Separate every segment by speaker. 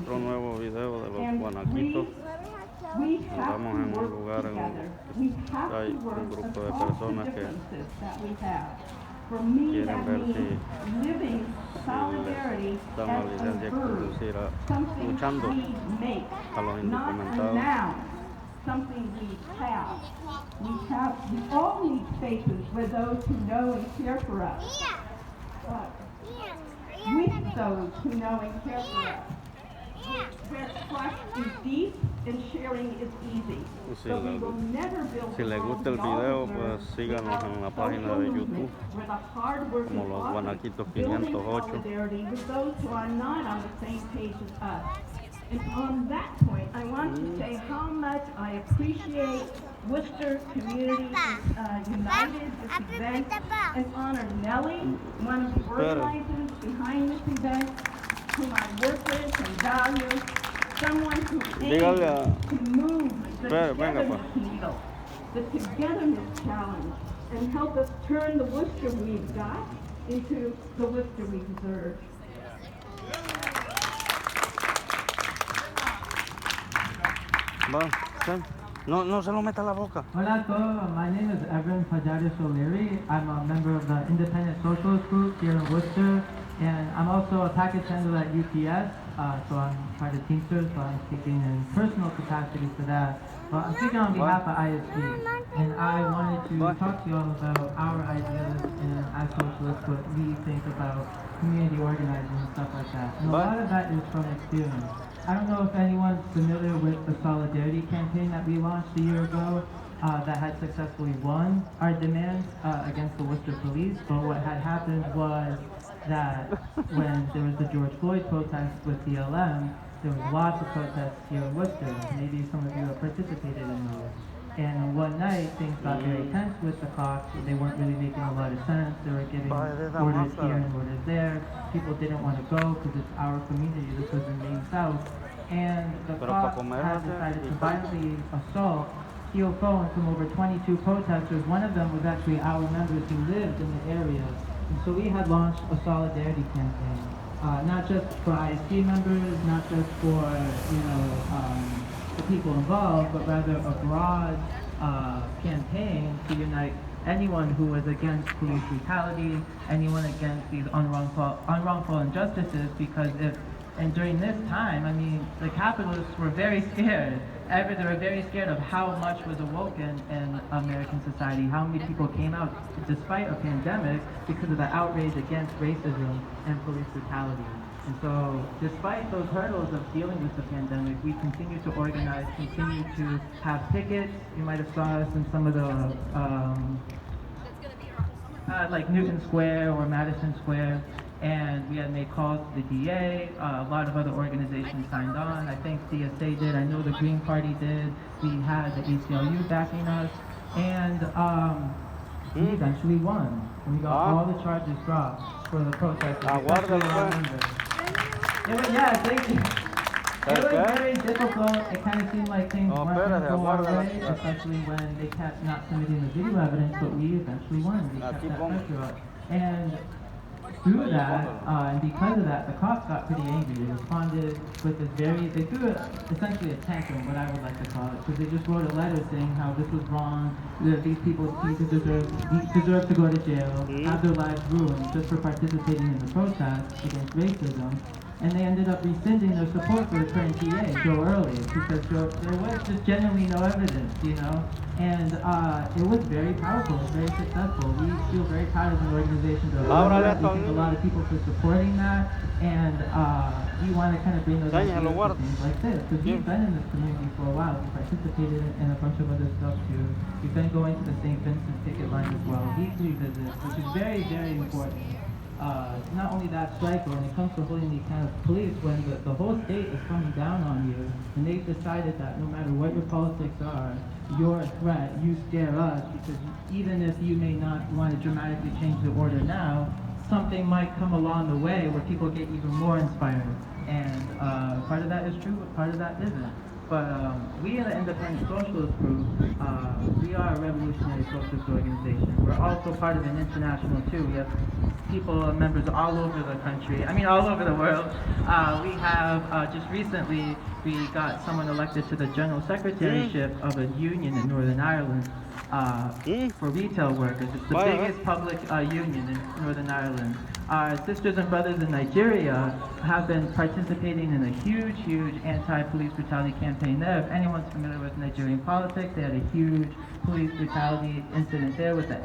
Speaker 1: otro nuevo video de los guanaquitos. Estamos en un lugar en donde hay un grupo de personas que quieren ver si les dan la licencia de conducir luchando a los indocumentados.
Speaker 2: Something we have. We all need spaces where those who know and care for us, with those who know and care for us, where trust is deep and sharing is easy. But we will never build
Speaker 1: Si les gusta el video, pues síganos en la página de YouTube como los Guanaquitos 508.
Speaker 2: With those who are not on the same page as us. And on that point, I want to say how much I appreciate Worcester Community United, this event, and honor Nellie, one of the organizers behind this event, whom I work with and value, someone who aims to move the togetherness needle, the togetherness challenge, and help us turn the Worcester we've got into the Worcester we deserve.
Speaker 1: No se lo meta a la boca.
Speaker 3: Hola a todos, my name is Evan Pajaris O'Leary. I'm a member of the Independent Socialist Group here in Worcester, and I'm also a package handler at UPS, so I'm part of Teamsters, so I'm speaking in personal capacity for that. But I'm speaking on behalf of ISG, and I wanted to talk to you all about our ideas and as socialists, what we think about community organizing and stuff like that. And a lot of that is from experience. I don't know if anyone's familiar with the Solidarity campaign that we launched a year ago that had successfully won our demands against the Worcester police. But what had happened was that when there was the George Floyd protest with BLM, there was lots of protests here in Worcester. Maybe some of you have participated in those. And one night, things got very tense with the cops. They weren't really making a lot of sense. They were giving orders here and orders there. People didn't want to go because it's our community. This was in Main South. And the cops had decided to violently assault, steal phones from over 22 protesters. One of them was actually our members who lived in the area. And so we had launched a solidarity campaign. Not just for ISG members, not just for, the people involved, but rather a broad campaign to unite anyone who was against police brutality, anyone against these unwrongful injustices, because and during this time, I mean, the capitalists were very scared. They were very scared of how much was awoken in American society, how many people came out despite a pandemic because of the outrage against racism and police brutality. And so, despite those hurdles of dealing with the pandemic, we continue to organize, continue to have pickets. You might have saw us in some of the, like Newton Square or Madison Square, and we had made calls to the DA. A lot of other organizations signed on. I think CSA did. I know the Green Party did. We had the ACLU backing us, and we eventually won. And we got all the charges dropped for the protesters. Yeah, thank you. It was very difficult. It kind of seemed like things weren't going to go our way, especially when they kept not submitting the video evidence, but we eventually won. We kept that pressure up. And through that, and because of that, the cops got pretty angry. They responded with they threw essentially a tantrum, what I would like to call it, because they just wrote a letter saying how this was wrong, that these people deserve to go to jail, have their lives ruined just for participating in the protest against racism. And they ended up rescinding their support for the current DA, Joe Early, because there was just genuinely no evidence, And it was very powerful, very successful. We feel very proud as an organization to have thank a lot of people for supporting that, and we want to kind of bring those ideas to things like this, because we've been in this community for a while. We participated in a bunch of other stuff too. We've been going to the St. Vincent picket line as well, weekly visits, which is very, very important. Not only that, strike, but when it comes to holding the account of police, when the whole state is coming down on you, and they've decided that no matter what your politics are, you're a threat, you scare us, because even if you may not want to dramatically change the order now, something might come along the way where people get even more inspired. And part of that is true, but part of that isn't. But we in the Independent Socialist Group, we are a revolutionary socialist organization. We're also part of an international too. We have people, members all over the country, I mean all over the world. We have, just recently, we got someone elected to the General Secretaryship of a union in Northern Ireland for retail workers. It's the biggest public union in Northern Ireland. Our sisters and brothers in Nigeria have been participating in a huge anti-police brutality campaign there. If anyone's familiar with Nigerian politics, they had a huge police brutality incident there with the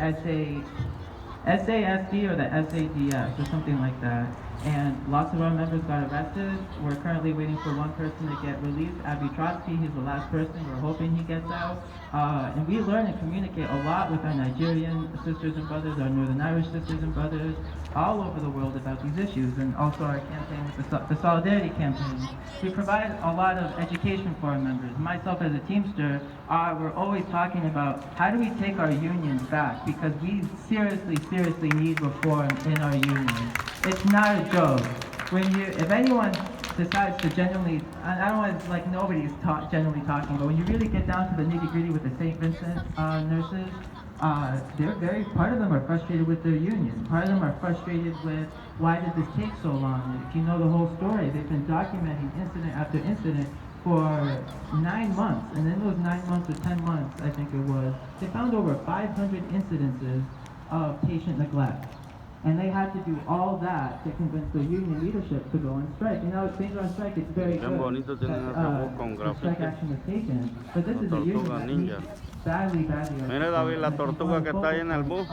Speaker 3: SASD or the SADS or something like that. And lots of our members got arrested. We're currently waiting for one person to get released, Avi Trotsky. He's the last person. We're hoping he gets out. And we learn and communicate a lot with our Nigerian sisters and brothers, our Northern Irish sisters and brothers, all over the world about these issues, and also our campaign with the Solidarity Campaign. We provide a lot of education for our members. Myself as a Teamster, we're always talking about how do we take our unions back, because we seriously need reform in our unions. It's not a joke. If anyone decides to genuinely, I don't want to, like, nobody's generally talking, but when you really get down to the nitty-gritty with the St. Vincent nurses, part of them are frustrated with their union. Part of them are frustrated with, why did this take so long? And if you know the whole story, they've been documenting incident after incident for 9 months. And in those 9 months or 10 months, I think it was, they found over 500 incidences of patient neglect. And they had to do all that to convince the union leadership to go on strike. You know, things on strike, it's very good that strike action was taken. But this is a union that needs badly.
Speaker 1: Mira, David, la tortuga que está ahí en el bus.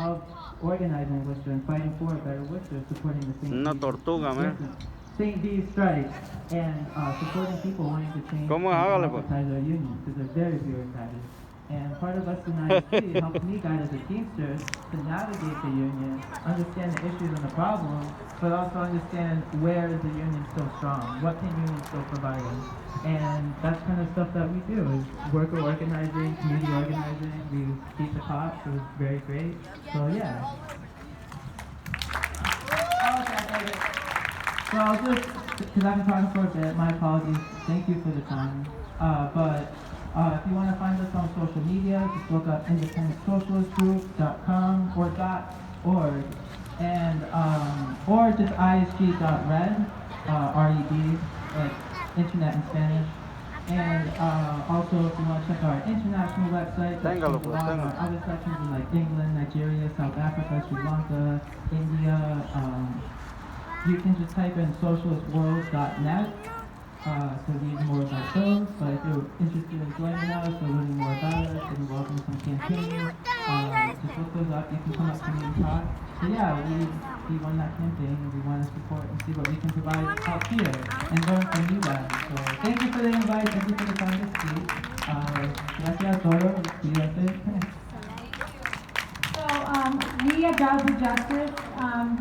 Speaker 3: Organizing Worcester and fighting for a better Worcester, supporting the St.
Speaker 1: Una tortuga, mira.
Speaker 3: St. B's strike and supporting people wanting to change and democratize our unions, because they're very bureaucratic. And part of us United City helps me guide as a Teamster to navigate the union, understand the issues and the problems, but also understand where is the union still strong, what can unions still provide us. And that's kind of stuff that we do, is worker organizing, community organizing. We keep the cops, it was very great. So yeah. So I'll just, because I've been talking for a bit, my apologies, thank you for the time. If you want to find us on social media, just look up independentsocialistgroup.com or .org, and or just isg.red, RED, like internet in Spanish. And also, if you want to check our international website, there's a lot of our other sections in like England, Nigeria, South Africa, Sri Lanka, India. You can just type in socialistworld.net. To read more about those, but if you're interested in joining us or learning more about us, getting involved in some campaigns, just look those up. You can come up to me and talk. So yeah, we won that campaign and we want to support and see what we can provide out here and learn from you guys. So thank you for the invite, thank you for the time to speak. Gracias a todos, cuídate.
Speaker 4: We at Jobs for Justice,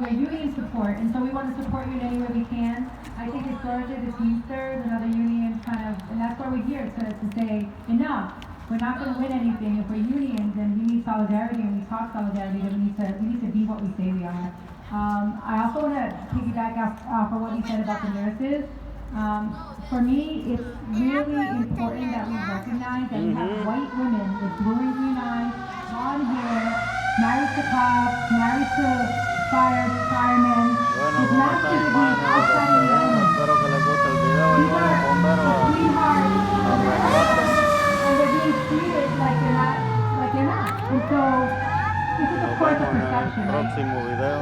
Speaker 4: we're union support, and so we want to support you in any way we can. I think historically the Teamsters and other unions and that's why we're here, to say, enough, we're not going to win anything. If we're unions and we need solidarity and we talk solidarity, then we need to be what we say we are. I also want to piggyback off of what you said about the nurses. For me, it's really important that we recognize that we have white women with blue and green eyes, blonde hair, married to cops, married to firemen, with master's degrees outside of the
Speaker 1: Espero que les guste el video.
Speaker 4: These are sweethearts, and they're being treated like they're not. And so, this is of course a perception, right?
Speaker 1: Próximo video.